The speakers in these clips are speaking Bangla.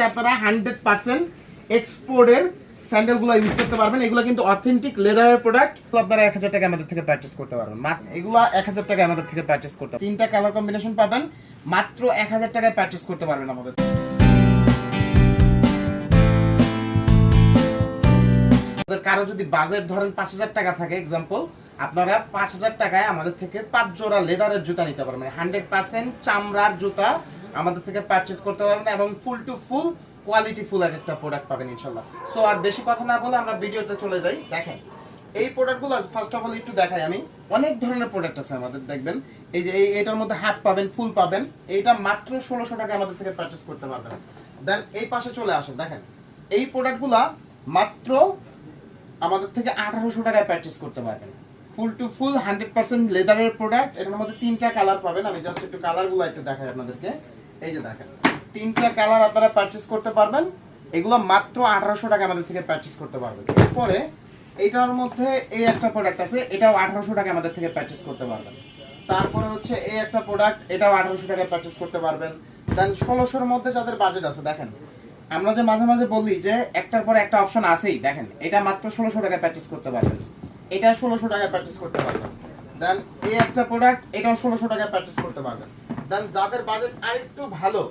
আপনারা 100% এক্সপোর্টের স্যান্ডেলগুলো ইউজ করতে পারবেন। এগুলো কিন্তু অথেন্টিক লেদারের প্রোডাক্ট। আপনারা 1000 টাকা আমাদের থেকে পারচেজ করতে পারবেন। এগুলো 1000 টাকা আমাদের থেকে পারচেজ করতে পারবেন। 3টা কালার কম্বিনেশন পাবেন, মাত্র 1000 টাকায় পারচেজ করতে পারবেন আমাদের। কারো যদি বাজেট ধরেন 5000 টাকা থাকে এক্সাম্পল, আপনারা 5000 টাকায় আমাদের থেকে 5 জোড়া লেদারের জুতা নিতে পারবেন। 100% চামড়ার জুতা আমাদের থেকে পারচেজ করতে পারবেন এবং ফুল টু ফুল কোয়ালিটি ফুল একটা প্রোডাক্ট পাবেন ইনশাআল্লাহ। সো আর বেশি কথা না বলে আমরা ভিডিওতে চলে যাই। দেখেন এই প্রোডাক্টগুলো ফার্স্ট অফ অল একটু দেখাই আমি। অনেক ধরনের প্রোডাক্ট আছে আমাদের, দেখবেন এই যে এটার মধ্যে হাফ পাবেন, ফুল পাবেন। এইটা মাত্র 1600 টাকা আমাদের থেকে পারচেজ করতে পারবেন। দেন এই পাশে চলে আসেন, দেখেন এই প্রোডাক্টগুলো মাত্র আমাদের থেকে 1800 টাকায় পারচেজ করতে পারবেন। ফুল টু ফুল 100% লেদারের প্রোডাক্ট। এটার মধ্যে 3টা কালার পাবেন। আমি জাস্ট একটু কালারগুলো একটু দেখাই আপনাদেরকে। এই যে দেখেন 3টা কালার আপনারা পারচেজ করতে পারবেন। এগুলো মাত্র 1800 টাকা আমাদের থেকে পারচেজ করতে পারবেন। এরপরে এটার মধ্যে এই একটা প্রোডাক্ট আছে, এটাও 1800 টাকা আমাদের থেকে পারচেজ করতে পারবেন। তারপরে হচ্ছে এই একটা প্রোডাক্ট, এটাও 1800 টাকায় পারচেজ করতে পারবেন। দেন 1600-এর মধ্যে যাদের বাজেট আছে, দেখেন আমরা যে মাঝে মাঝে বলি যে একটার পর একটা অপশন আছেই, দেখেন এটা মাত্র 1600 টাকায় পারচেজ করতে পারবেন। এটা 1600 টাকায় পারচেজ করতে পারবেন। দেন এই একটা প্রোডাক্ট, এটাও 1600 টাকায় পারচেজ করতে পারবেন। দেন যাদের বাজেট আরেকটু ভালো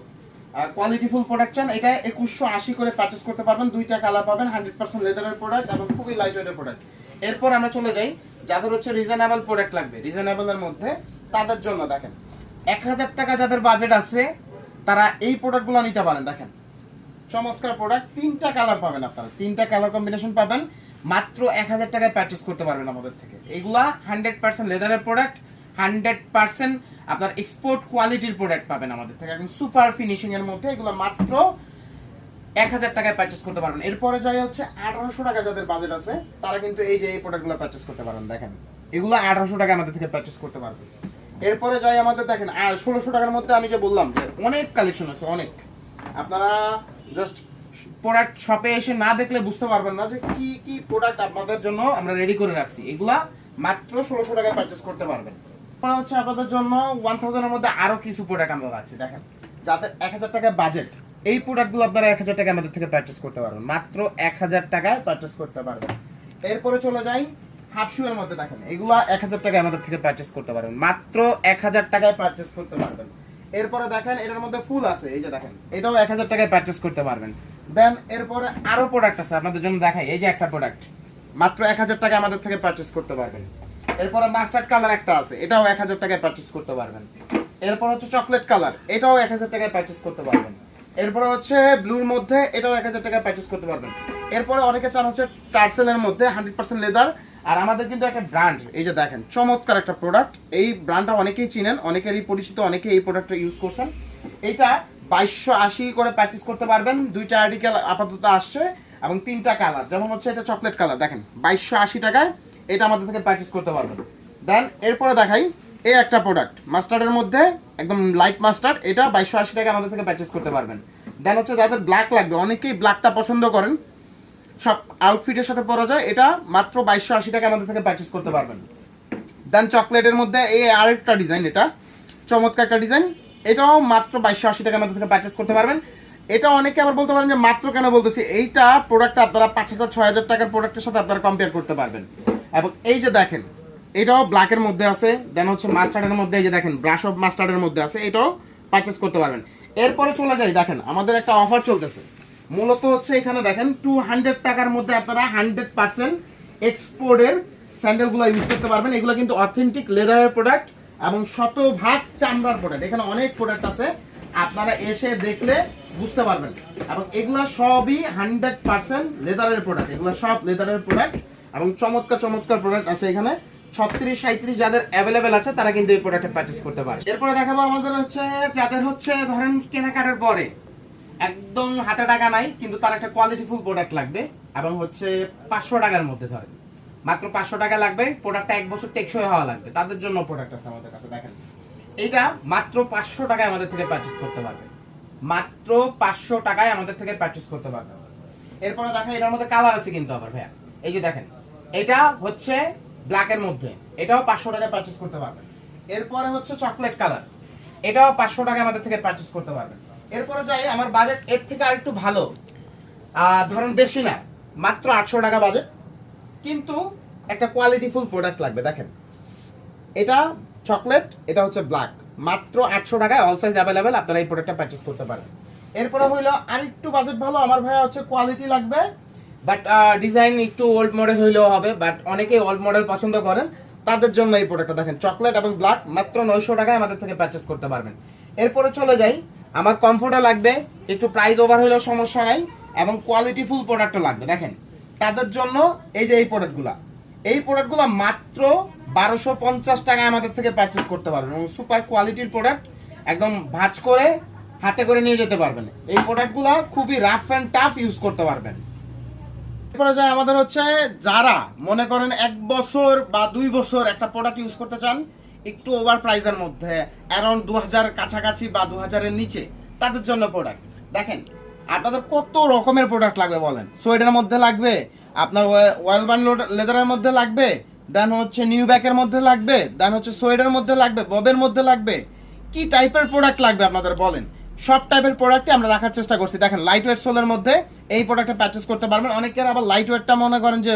কোয়ালিটি ফুল প্রোডাক্ট চান, এটা 2180 করে পারচেজ করতে পারবেন। 2টা কালার পাবেন, 100% লেদারের প্রোডাক্ট এবং খুবই লাইট ওয়েটের প্রোডাক্ট। এরপর আমরা চলে যাই যাদের হচ্ছে রিজনেবল প্রোডাক্ট লাগবে, রিজনেবলের মধ্যে তাদের জন্য দেখেন 1000 টাকা যাদের বাজেট আছে তারা এই প্রোডাক্টগুলো নিতে পারেন। দেখেন চমৎকার প্রোডাক্ট, 3টা কালার পাবেন আপনারা, 3টা কালার কম্বিনেশন পাবেন, মাত্র 1000 টাকায় পারচেজ করতে পারবেন আমাদের থেকে। এগুলা 100% লেদারের প্রোডাক্ট, 100% আপনার এক্সপোর্ট কোয়ালিটির প্রোডাক্ট পাবেন আমাদের থেকে, একদম সুপার ফিনিশিং এর মধ্যে। এগুলো মাত্র 1000 টাকায় পারচেজ করতে পারবেন। এরপরে যাই হচ্ছে 1800 টাকা যাদের বাজেট আছে তারা কিন্তু এই যে এই প্রোডাক্টগুলো পারচেজ করতে পারেন। দেখেন এগুলো 1800 টাকা আমাদের থেকে পারচেজ করতে পারবেন। এরপরে যাই আমাদের, দেখেন আর 1600 টাকার মধ্যে আমি যে বললাম যে অনেক কালেকশন আছে, অনেক। আপনারা জাস্ট প্রোডাক্ট শপে এসে না দেখলে বুঝতে পারবেন না যে কি কি প্রোডাক্ট আপনাদের জন্য আমরা রেডি করে রাখছি। এগুলা মাত্র 1600 টাকায় পারচেজ করতে পারবেন। তারপর হচ্ছে আপনাদের জন্য 1000 এর মধ্যে আরো কিছু প্রোডাক্ট আমরা রাখছি। দেখেন যাদের 1000 টাকা বাজেট, এই প্রোডাক্টগুলো আপনারা 1000 টাকা আমাদের থেকে পারচেজ করতে পারবেন, মাত্র 1000 টাকায় পারচেজ করতে পারবেন। এরপরে চলে যাই হাফ শু এর মধ্যে, দেখেন এগুলা 1000 টাকায় আমাদের থেকে পারচেজ করতে পারবেন, মাত্র 1000 টাকায় পারচেজ করতে পারবেন। এরপরে দেখেন এটার মধ্যে ফুল আছে, এই যে দেখেন এটাও 1000 টাকায় পারচেজ করতে পারবেন। দেন এরপরে আরো প্রোডাক্ট আছে আপনাদের জন্য দেখাই। এই যে একটা প্রোডাক্ট মাত্র 1000 টাকা আমাদের থেকে পারচেজ করতে পারবেন। এরপরে মাস্টার্ড কালার একটা আছে, এটাও 1000 টাকায় পারচেজ করতে পারবেন। এরপর হচ্ছে চকলেট কালার, এটাও 1000 টাকায় পারচেজ করতে পারবেন। এরপরে হচ্ছে ব্লুর মধ্যে, এটাও 1000 টাকায় পারচেজ করতে পারবেন। এরপরে অনেকে চান হচ্ছে টার্সেলের মধ্যে 100% লেদার। আর আমাদের কিন্তু একটা ব্র্যান্ড, এই যে দেখেন চমৎকার একটা প্রোডাক্ট। এই ব্র্যান্ডটা অনেকেই চিনেন, অনেকেরই পরিচিত, অনেকে এই প্রোডাক্টটা ইউজ করছেন। এটা 2280 করে পারচেজ করতে পারবেন। 2টা আর্টিকেল আপাতত আসছে এবং 3টা কালার, যেমন হচ্ছে এটা চকলেট কালার, দেখেন 2280 টাকায় এটা আমাদের থেকে পারচেজ করতে পারবেন। দেন এরপরে দেখাই এই একটা প্রোডাক্ট মাস্টার্ডের মধ্যে, একদম লাইট মাস্টার্ড, এটা 2280 টাকা আমাদের থেকে পারচেজ করতে পারবেন। দেন হচ্ছে যাদের ব্ল্যাক লাগবে, অনেকেই ব্ল্যাকটা পছন্দ করেন, সব আউটফিটের সাথে পরা যায়, এটা মাত্র 2280 টাকা আমাদের থেকে পারচেজ করতে পারবেন। দেন চকলেটের মধ্যে এই আরেকটা ডিজাইন, এটা চমৎকার একটা ডিজাইন, এটাও মাত্র 2280 টাকা আমাদের থেকে পারচেজ করতে পারবেন। এটা অনেকে আবার বলতে পারেন যে মাত্র কেন বলতেছি, এইটা প্রোডাক্টটা আপনারা 5000 6000 টাকার প্রোডাক্টের সাথে আপনারা কম্পেয়ার করতে পারবেন। এবং এই যে দেখেন এটাও ব্ল্যাকের মধ্যে আছে, দেন হচ্ছে মাস্টার্ডের মধ্যে, এই যে দেখেন ব্রাশ অফ মাস্টার্ডের মধ্যে আছে, এটাও পারচেজ করতে পারবেন। এরপরে চলে যাই, দেখেন আমাদের একটা অফার চলতেছে, মূলত হচ্ছে এখানে দেখেন 200 টাকার মধ্যে আপনারা 100% এক্সপোর্টের স্যান্ডেলগুলো ইউজ করতে পারবেন। এগুলো কিন্তু অথেন্টিক লেদারের প্রোডাক্ট এবং 100% চামড়ার প্রোডাক্ট। এখানে অনেক প্রোডাক্ট আছে, আপনারা এসে দেখলে বুঝতে পারবেন। এবং এগুলো সবই 100% লেদারের প্রোডাক্ট, এগুলো সব লেদারের প্রোডাক্ট এবং চমৎকার চমৎকার প্রোডাক্ট আছে এখানে। 36 37 যাদের অ্যাভেলেবেল আছে তারা কিন্তু এই প্রোডাক্টটা পারচেজ করতে পারে। এরপরে দেখাবো আমাদের হচ্ছে যাদের হচ্ছে ধরেন কেনাকাটার পরে একদম হাতে টাকা নাই, কিন্তু তার একটা কোয়ালিটি ফুল প্রোডাক্ট লাগবে এবং হচ্ছে 500 টাকার মধ্যে, ধরেন মাত্র 500 টাকা লাগবে, প্রোডাক্টটা 1 বছর টেকসই হওয়া লাগবে, তাদের জন্য প্রোডাক্ট আছে আমাদের কাছে। দেখেন এটা মাত্র 500 টাকায় আমাদের থেকে পারচেজ করতে পারবে, মাত্র 500 টাকায় আমাদের থেকে পারচেজ করতে পারবে। এরপরে দেখেন এটার মধ্যে কালার আছে কিন্তু আবার ভাইয়া, এই যে দেখেন এটা হচ্ছে ব্ল্যাকের মধ্যে, এটাও 500 টাকায় পারচেজ করতে পারবেন। এরপরে হচ্ছে চকলেট কালার, এটাও 500 টাকায় আমাদের থেকে পারচেজ করতে পারবেন। এরপরে যাই আমার বাজেট এর থেকে আরেকটু ভালো, ধরেন বেশি না, মাত্র 800 টাকা বাজেট, কিন্তু একটা কোয়ালিটিফুল প্রোডাক্ট লাগবে। দেখেন এটা চকলেট, এটা হচ্ছে ব্ল্যাক, মাত্র 800 টাকায় অল সাইজ অ্যাভেলেবেল, আপনারা এই প্রোডাক্টটা পারচেজ করতে পারেন। এরপরে হইলো আরেকটু বাজেট ভালো, আমার ভাইয়া হচ্ছে কোয়ালিটি লাগবে, বাট ডিজাইন একটু ওল্ড মডেল হইলেও হবে, বাট অনেকেই ওল্ড মডেল পছন্দ করেন, তাদের জন্য এই প্রোডাক্টটা দেখেন চকলেট এবং ব্ল্যাক, মাত্র 900 টাকায় আমাদের থেকে পারচেজ করতে পারবেন। এরপরে চলে যাই, আমার কমফোর্টও লাগবে, একটু প্রাইস ওভার হইলেও সমস্যা নাই, এবং কোয়ালিটিফুল প্রোডাক্টও লাগবে। দেখেন তাদের জন্য এই যে এই প্রোডাক্টগুলো মাত্র 1250 টাকায় আমাদের থেকে পারচেজ করতে পারবেন, এবং সুপার কোয়ালিটির প্রোডাক্ট, একদম ভাঁজ করে হাতে করে নিয়ে যেতে পারবেন। এই প্রোডাক্টগুলো খুবই রাফ অ্যান্ড টাফ ইউজ করতে পারবেন। এরপরে যায় আমাদের হচ্ছে যারা মনে করেন 1 বছর বা 2 বছর একটা প্রোডাক্ট ইউজ করতে চান, একটু ওভার প্রাইসের মধ্যে, অ্যারাউন্ড 2000 কাছাকাছি বা 2000 এর নিচে, তাদের জন্য প্রোডাক্ট। দেখেন আপনাদের কত রকমের প্রোডাক্ট লাগবে বলেন, সোয়েডের মধ্যে লাগবে, আপনার ওয়েলবান লেদারের মধ্যে লাগবে, দেন হচ্ছে নিউ ব্যাকের মধ্যে লাগবে, দেন হচ্ছে সোয়েডের মধ্যে লাগবে, ববের মধ্যে লাগবে, কি টাইপের প্রোডাক্ট লাগবে আপনাদের বলেন, সব টাইপের প্রোডাক্টই আমরা রাখার চেষ্টা করছি। দেখেন লাইট ওয়েট সোলের মধ্যে এই প্রোডাক্টটা পারচেজ করতে পারবেন। অনেকের আবার লাইট ওয়েটটা মনে করেন যে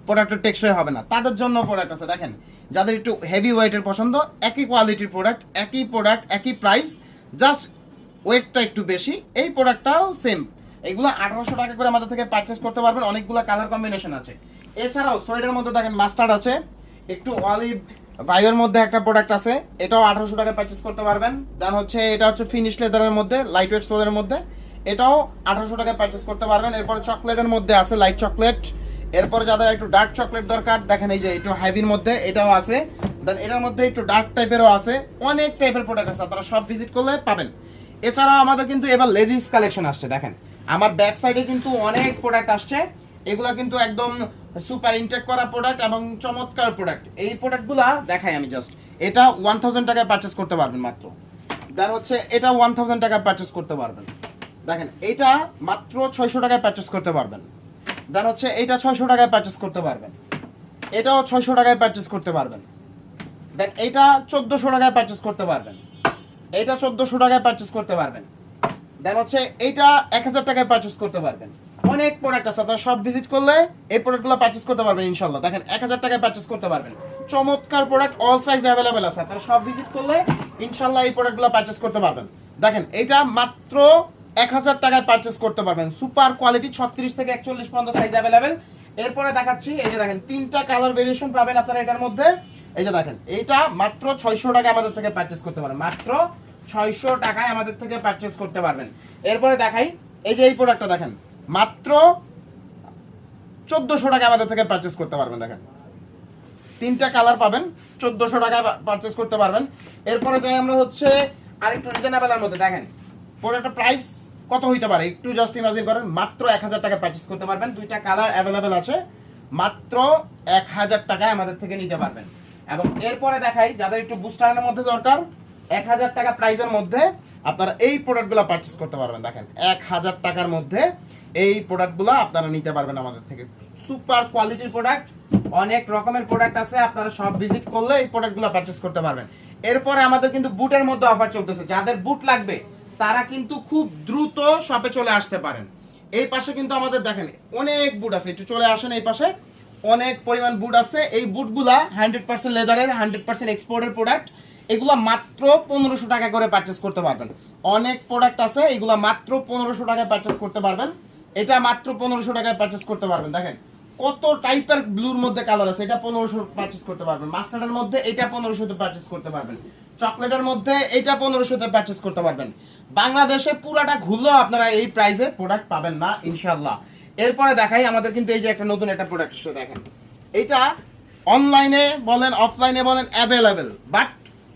প্রোডাক্টের টেকসই হবে না, তাদের জন্য প্রোডাক্ট আছে। দেখেন যাদের একটু হেভি ওয়েটের পছন্দ, একই কোয়ালিটির প্রোডাক্ট, একই প্রাইস, জাস্ট ওয়েটটা একটু বেশি, এই প্রোডাক্টটাও সেম। এগুলো 1800 টাকা করে আমাদের থেকে পারচেজ করতে পারবেন, অনেকগুলো কালার কম্বিনেশন আছে। এছাড়াও সোয়েডের মধ্যে দেখেন মাস্টার্ড আছে, একটু অলিভ ভাইবের মধ্যে একটা প্রোডাক্ট আছে, এটাও 1800 টাকায় পারচেজ করতে পারবেন। দেন হচ্ছে এটা হচ্ছে ফিনিশ লেদারের মধ্যে, লাইট ওয়েট সোলের মধ্যে, এটাও 1800 টাকায় পারচেজ করতে পারবেন। এরপর চকলেটের মধ্যে আছে লাইট চকলেট, এরপর যাদের একটু ডার্ক চকলেট দরকার, দেখেন এই যে একটু হেভির মধ্যে এটাও আছে, দেন এটার মধ্যে একটু ডার্ক টাইপেরও আছে, অনেক টাইপের প্রোডাক্ট আছে, আপনারা সব ভিজিট করলে পাবেন। এছাড়াও আমাদের কিন্তু এবার লেডিস কালেকশন আসছে। দেখেন আমার ব্যাক সাইডে কিন্তু অনেক প্রোডাক্ট আসছে, এগুলা কিন্তু একদম সুপার ইনটেক করা প্রোডাক্ট এবং চমৎকার প্রোডাক্ট। এই প্রোডাক্টগুলা দেখাই আমি জাস্ট, এটা 1000 টাকায় পারচেজ করতে পারবেন মাত্র। দেন হচ্ছে এটা 1000 টাকায় পারচেজ করতে পারবেন। দেখেন এটা মাত্র 600 টাকায় পারচেজ করতে পারবেন। দেন হচ্ছে এটা 600 টাকায় পারচেজ করতে পারবেন, এটাও 600 টাকায় পারচেজ করতে পারবেন। দেন এটা 1400 টাকায় পারচেজ করতে পারবেন, এটা 1400 টাকায় পারচেজ করতে পারবেন। দেন হচ্ছে এইটা 1000 টাকায় পারচেজ করতে পারবেন। অনেক প্রোডাক্ট আছে, আপনারা সব ভিজিট করলে এই প্রোডাক্টগুলো পারচেজ করতে পারবেন ইনশাআল্লাহ। দেখেন 1000 টাকায় পারচেজ করতে পারবেন, চমৎকার প্রোডাক্ট, অল সাইজ অ্যাভেলেবেল আছে, আপনারা সব ভিজিট করলে ইনশাআল্লাহ এই প্রোডাক্টগুলো পারচেজ করতে পারবেন। দেখেন এইটা মাত্র 1000 টাকায় পারচেজ করতে পারবেন, সুপার কোয়ালিটি, 36 থেকে 41 পর্যন্ত সাইজ অ্যাভেলেবেল। এরপরে দেখাচ্ছি, এই যে দেখেন 3টা কালার ভেরিয়েশন পাবেন আপনারা এটার মধ্যে। এই যে দেখেন এইটা মাত্র 600 টাকায় আমাদের থেকে পারচেজ করতে পারবেন, মাত্র 600 টাকায় আমাদের থেকে পারচেজ করতে পারবেন। এরপরে দেখাই, এই যে এই প্রোডাক্টটা দেখেন মাত্র 1400 টাকা আমাদের থেকে পারচেজ করতে পারবেন। দেখেন 3টা কালার পাবেন, 1400 টাকা পারচেজ করতে পারবেন। এরপরে যাই আমরা হচ্ছে আরেকটু রিজনেবলের মধ্যে। দেখেন প্রোডাক্টের প্রাইস কত হইতে পারে একটু জাস্ট ইমাজিন করেন, মাত্র 1000 টাকা পারচেজ করতে পারবেন। 2টা কালার অ্যাভেলেবেল আছে, মাত্র 1000 টাকায় আমাদের থেকে নিতে পারবেন। এবং এরপরে দেখাই যাদের একটু বুস্টারের মধ্যে দরকার, 1000 টাকা প্রাইসের মধ্যে আপনারা এই প্রোডাক্টগুলো পারচেজ করতে পারবেন। দেখেন 1000 টাকার মধ্যে এই প্রোডাক্টগুলো আপনারা নিতে পারবেন আমাদের থেকে, সুপার কোয়ালিটির প্রোডাক্ট, অনেক রকমের প্রোডাক্ট আছে, আপনারা সব ভিজিট করলে এই প্রোডাক্টগুলো পারচেজ করতে পারবেন। এরপরে আমাদের কিন্তু বুটের মধ্যে অফার চলতেছে, যাদের বুট লাগবে তারা কিন্তু খুব দ্রুত শপে চলে আসতে পারেন। এই পাশে কিন্তু আমাদের দেখেন অনেক বুট আছে, একটু চলে আসেন, এই পাশে অনেক পরিমাণ বুট আছে। এই বুটগুলা 100% লেদারের, 100% এক্সপোর্টের প্রোডাক্ট, এগুলা মাত্র 1500 টাকা করে পারচেজ করতে পারবেন। অনেক প্রোডাক্ট আছে, এগুলা মাত্র 1500 টাকায় পারচেজ করতে পারবেন। এটা মাত্র 1500 টাকায় পারচেজ করতে পারবেন। দেখেন কত টাইপের ব্লুর মধ্যে কালার আছে, এটা 1500 পারচেজ করতে পারবেন। মাস্টার্ডের মধ্যে এটা 1500 তে পারচেজ করতে পারবেন। চকলেটের মধ্যে এটা 1500 তে পারচেজ করতে পারবেন। বাংলাদেশে পুরাটা ঘুরলেও আপনারা এই প্রাইসে প্রোডাক্ট পাবেন না ইনশাআল্লাহ। এরপরে দেখাই আমাদের কিন্তু এই যে একটা নতুন একটা প্রোডাক্ট এসেছে। দেখেন এটা অনলাইনে বলেন অফলাইনে বলেন অ্যাভেলেবেল, বাট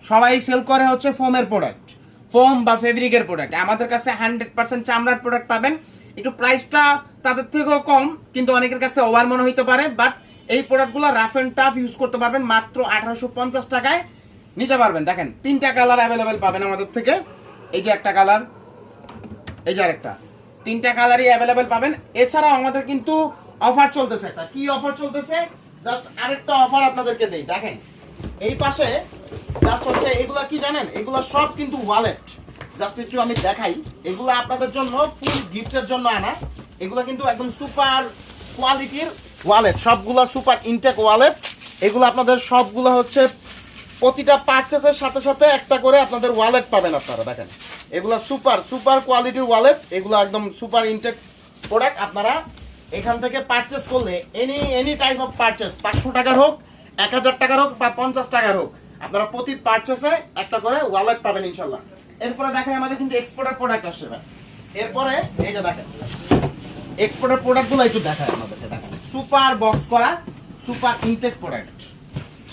সবাই সেল করে হচ্ছে ফোমের প্রোডাক্ট, ফোম বা ফেব্রিকের প্রোডাক্ট। আমাদের কাছে 100% চামড়ার প্রোডাক্ট পাবেন। একটু প্রাইসটা তাদের থেকেও কম, কিন্তু অনেকের কাছে ওভার মনে হইতে পারে, বাট এই প্রোডাক্টগুলো রাফ এন্ড টাফ ইউজ করতে পারবেন, মাত্র 1850 টাকায় নিতে পারবেন। দেখেন 3টা কালার অ্যাভেলেবেল পাবেন আমাদের থেকে, এই যে একটা কালার, এই যে আরেকটা, 3টা কালারই অ্যাভেলেবেল পাবেন। এছাড়াও আমাদের কিন্তু অফার চলতেছে, একটা কি অফার চলতেছে, জাস্ট আরেকটা অফার আপনাদেরকে দেই। দেখেন এই পাশে জাস্ট হচ্ছে এগুলা কি জানেন, এগুলো সব কিন্তু ওয়ালেট, জাস্ট একটু আমি দেখাই, এগুলো আপনাদের জন্য ফুল গিফটের জন্য আনা। এগুলো কিন্তু একদম সুপার কোয়ালিটির ওয়ালেট, সবগুলো সুপার ইনটেক ওয়ালেট। এগুলো আপনাদের সবগুলো হচ্ছে প্রতিটা পারচেসের সাথে সাথে একটা করে আপনাদের ওয়ালেট পাবেন আপনারা। দেখেন এগুলো সুপার সুপার কোয়ালিটির ওয়ালেট, এগুলো একদম সুপার ইনটেক প্রোডাক্ট। আপনারা এখান থেকে পারচেস করলে এনি টাইপ অফ পারচেস, 500 টাকার হোক, 1000 টাকার হোক বা 50 টাকার হোক, আপনারা প্রতি পারচেসে একটা করে ওয়ালেট পাবেন ইনশাল্লাহ। এরপরে দেখেন আমাদের কিন্তু এক্সপোর্টের প্রোডাক্ট আসছে ভাই। এরপরে এই যে দেখেন এক্সপোর্টের প্রোডাক্টগুলো একটু দেখায় আমাদেরকে। দেখেন সুপার বক্স করা সুপার ইনটেক প্রোডাক্ট,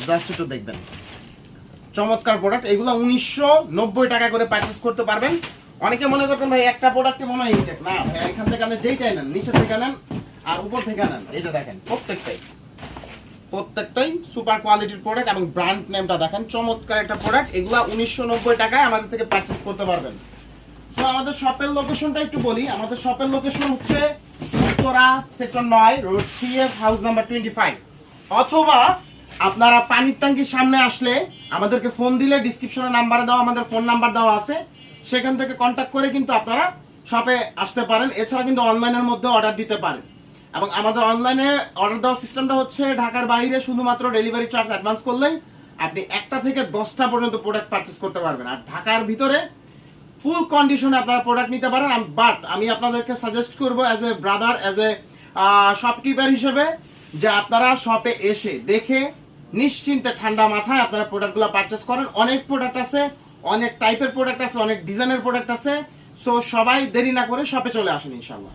জাস্ট একটু দেখবেন, চমৎকার প্রোডাক্ট। এগুলো 1990 টাকা করে পারচেস করতে পারবেন। অনেকে মনে করতেন ভাই একটা প্রোডাক্টে মনে হয় ইনটেক, না ভাই এখান থেকে আপনি যেইটাই নেন, নিচে থেকে নেন আর উপর থেকে নেন, এই যে দেখেন প্রত্যেকটাই সুপার কোয়ালিটির প্রোডাক্ট এবং ব্র্যান্ড নেমটা দেখেন, চমৎকার একটা প্রোডাক্ট। এগুলা 1990 টাকায় আমাদের থেকে পারচেস করতে পারবেন। সো আমাদের শপের লোকেশনটা একটু বলি। আমাদের শপের লোকেশন হচ্ছে Uttara sector 9 road 3F house number 25। অথবা আপনারা পানির ট্যাঙ্কির সামনে আসলে আমাদেরকে ফোন দিলে ডিসক্রিপশনে নাম্বার দেওয়া, আমাদের ফোন নাম্বার দেওয়া আছে, সেখান থেকে কন্ট্যাক্ট করে কিন্তু আপনারা শপে আসতে পারেন। এছাড়া কিন্তু অনলাইনের মধ্যে অর্ডার দিতে পারেন। এবং আমাদের অনলাইনে অর্ডার দেওয়ার সিস্টেমটা হচ্ছে ঢাকার বাইরে শুধুমাত্র ডেলিভারি চার্জ অ্যাডভান্স করলেই আপনি 1টা থেকে 10টা পর্যন্ত প্রোডাক্ট পারচেস করতে পারবেন। আর ঢাকার ভিতরে ফুল কন্ডিশনে আপনারা প্রোডাক্ট নিতে পারেন। বাট আমি আপনাদেরকে সাজেস্ট করবো as a brother, as a shopkeeper হিসেবে, যে আপনারা শপে এসে দেখে নিশ্চিন্তে ঠান্ডা মাথায় আপনারা প্রোডাক্টগুলো পারচেস করেন। অনেক প্রোডাক্ট আছে, অনেক টাইপের প্রোডাক্ট আছে, অনেক ডিজাইনের প্রোডাক্ট আছে। সো সবাই দেরি না করে শপে চলে আসেন ইনশাল্লাহ।